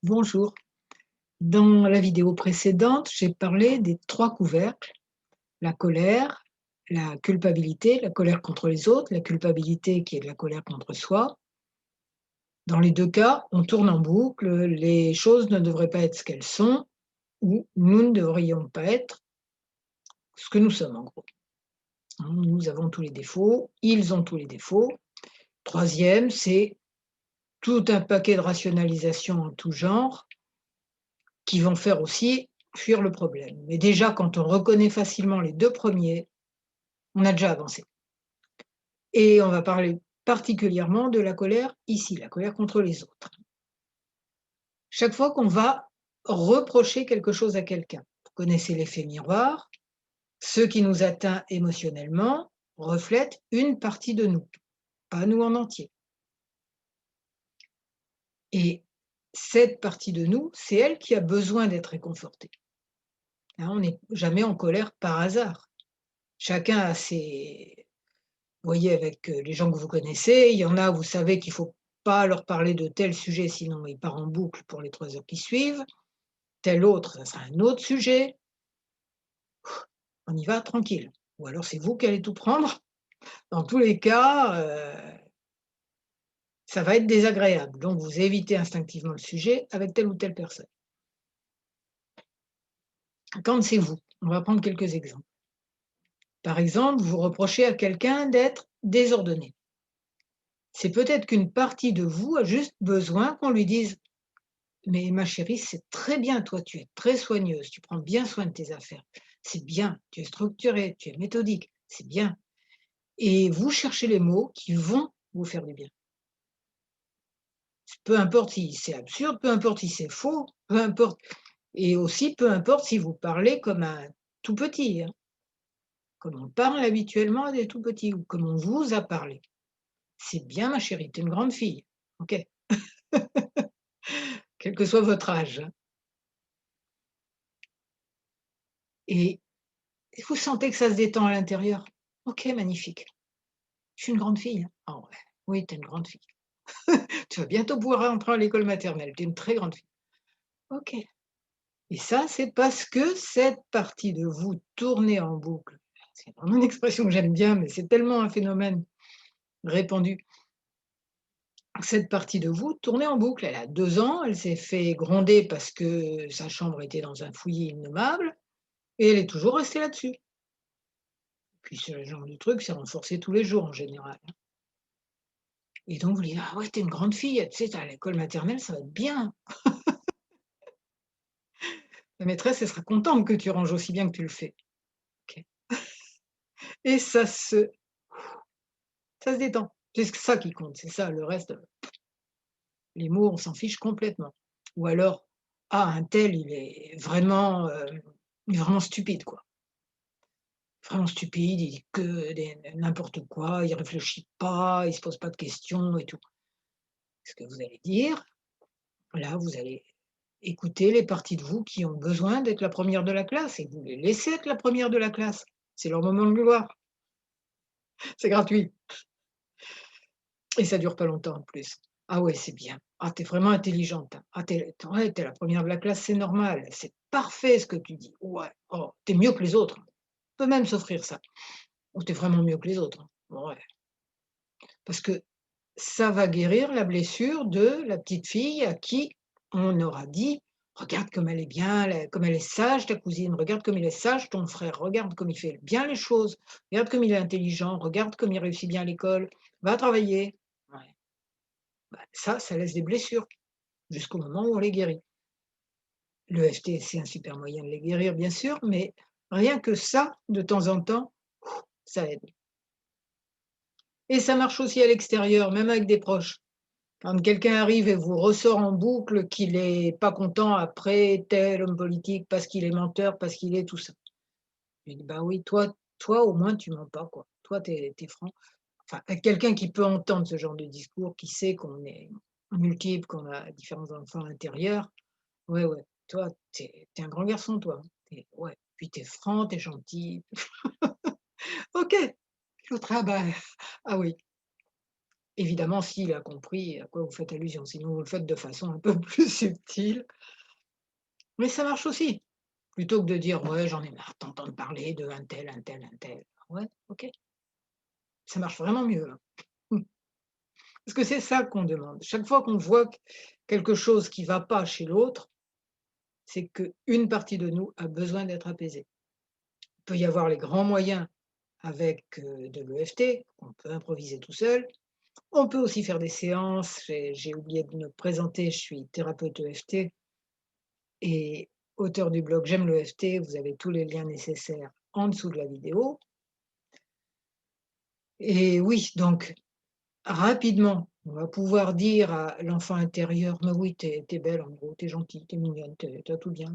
Bonjour. Dans la vidéo précédente, j'ai parlé des trois couvercles, la colère, la culpabilité, la colère contre les autres, la culpabilité qui est de la colère contre soi. Dans les deux cas, on tourne en boucle, les choses ne devraient pas être ce qu'elles sont, ou nous ne devrions pas être ce que nous sommes en gros. Nous avons tous les défauts, ils ont tous les défauts. Troisième, c'est tout un paquet de rationalisations en tout genre qui vont faire aussi fuir le problème. Mais déjà, quand on reconnaît facilement les 2 premiers, on a déjà avancé et on va parler particulièrement de la colère ici, la colère contre les autres. Chaque fois qu'on va reprocher quelque chose à quelqu'un, vous connaissez l'effet miroir, ce qui nous atteint émotionnellement reflète une partie de nous, pas nous en entier et cette partie de nous, c'est elle qui a besoin d'être réconfortée, hein. On n'est jamais en colère par hasard. Chacun a ses Vous voyez avec, les gens que vous connaissez, il y en a, vous savez qu'il faut pas leur parler de tel sujet, sinon ils partent en boucle pour les 3 heures qui suivent. Tel autre, ça sera un autre sujet. On y va tranquille. Ou alors c'est vous qui allez tout prendre. Dans tous les cas, ça va être désagréable. Donc vous évitez instinctivement le sujet avec telle ou telle personne. Quand c'est vous, on va prendre quelques exemples. Par exemple, vous reprochez à quelqu'un d'être désordonné. C'est peut-être qu'une partie de vous a juste besoin qu'on lui dise: «Mais ma chérie, c'est très bien, toi, tu es très soigneuse, tu prends bien soin de tes affaires. C'est bien, tu es structurée, tu es méthodique, c'est bien» et vous cherchez les mots qui vont vous faire du bien. Peu importe si c'est absurde, peu importe si c'est faux, peu importe et aussi peu importe si vous parlez comme un tout petit, hein, comme on parle habituellement à des tout petits ou comme on vous a parlé. «C'est bien ma chérie, tu es une grande fille». OK, quel que soit votre âge, hein et vous sentez que ça se détend à l'intérieur. OK, magnifique. Je suis une grande fille, hein? Ah ouais, oui, tu es une grande fille. Tu vas bientôt pouvoir rentrer à l'école maternelle, tu es une très grande fille. OK et ça, c'est parce que cette partie de vous tournée en boucle, c'est vraiment une expression que j'aime bien, mais c'est tellement un phénomène répandu. Cette partie de vous tournait en boucle. Elle a 2 ans, elle s'est fait gronder parce que sa chambre était dans un fouillis innommable et elle est toujours restée là-dessus. Puis ce genre de truc, c'est renforcé tous les jours en général, hein et donc vous dites: «Ah ouais, tu es une grande fille, tu sais, tu à l'école maternelle, ça va être bien». La maîtresse, elle sera contente que tu ranges aussi bien que tu le fais. OK et ça se détend. C'est ça qui compte, c'est ça, le reste, les mots, on s'en fiche complètement. Ou alors: «Ah, un tel, il est vraiment stupide, quoi. Vraiment stupide, il dit que des n'importe quoi, il réfléchit pas, il se pose pas de questions et tout». Ce que vous allez dire, là, vous allez écouter les parties de vous qui ont besoin d'être la première de la classe et vous les laissez être la première de la classe. C'est leur moment de gloire, c'est gratuit. Et ça dure pas longtemps en plus. Ah ouais, c'est bien. Ah, tu es vraiment intelligente, hein. Ah, tu es la première de la classe, c'est normal. C'est parfait ce que tu dis. Ouais, oh, tu es mieux que les autres. On peut même s'offrir ça. Oh, tu es vraiment mieux que les autres, hein. Ouais, parce que ça va guérir la blessure de la petite fille à qui on aura dit: «Regarde comme elle est bien, comme elle est sage ta cousine, regarde comme il est sage ton frère, regarde comme il fait bien les choses, regarde comme il est intelligent, regarde comme il réussit bien à l'école, va travailler». Ouais. Bah, ça laisse des blessures, jusqu'au moment où on les guérit. L'EFT, c'est un super moyen de les guérir, bien sûr, mais rien que ça, de temps en temps, ça aide. Et ça marche aussi à l'extérieur, même avec des proches. Quand quelqu'un arrive et vous ressort en boucle qu'il est pas content après tel homme politique, parce qu'il est menteur, parce qu'il est tout ça. Je dis: «Bah oui, toi au moins tu mens pas quoi. Toi tu es franc». Enfin, quelqu'un qui peut entendre ce genre de discours, qui sait qu'on est multiples, qu'on a différents enfants intérieurs. Ouais, ouais, toi, tu es un grand garçon, toi. Ouais, puis tu es franc, tu es gentil. OK, l'autre, ah bah, ah oui Évidemment, s'il a compris à quoi vous faites allusion, sinon vous le faites de façon un peu plus subtile, mais ça marche aussi. Plutôt que de dire: «Ouais, j'en ai marre de t'entendre parler de un tel, un tel, un tel». Ouais, OK, ça marche vraiment mieux, hein. Parce que c'est ça qu'on demande. Chaque fois qu'on voit quelque chose qui ne va pas chez l'autre, c'est qu'une partie de nous a besoin d'être apaisée. Il peut y avoir les grands moyens avec, de l'EFT, on peut improviser tout seul. On peut aussi faire des séances, j'ai oublié de me présenter, je suis thérapeute EFT et auteur du blog J'aime l'EFT, vous avez tous les liens nécessaires en dessous de la vidéo et oui, donc rapidement, on va pouvoir dire à l'enfant intérieur: «Mais oui, tu es belle en gros, tu es gentille, tu es mignonne, tu as tout bien»,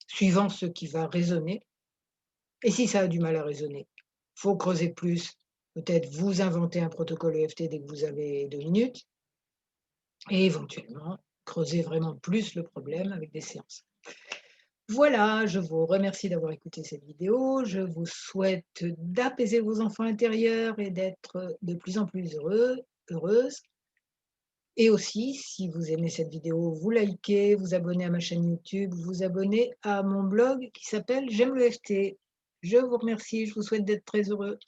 suivant ce qui va résonner et si ça a du mal à résonner, faut creuser plus, peut-être vous inventer un protocole EFT dès que vous avez 2 minutes et éventuellement creuser vraiment plus le problème avec des séances. Voilà, je vous remercie d'avoir écouté cette vidéo. Je vous souhaite d'apaiser vos enfants intérieurs et d'être de plus en plus heureuse. Et aussi, si vous aimez cette vidéo, vous likez, vous abonnez à ma chaîne YouTube, vous abonnez à mon blog qui s'appelle J'aime le FT. Je vous remercie, je vous souhaite d'être très heureux.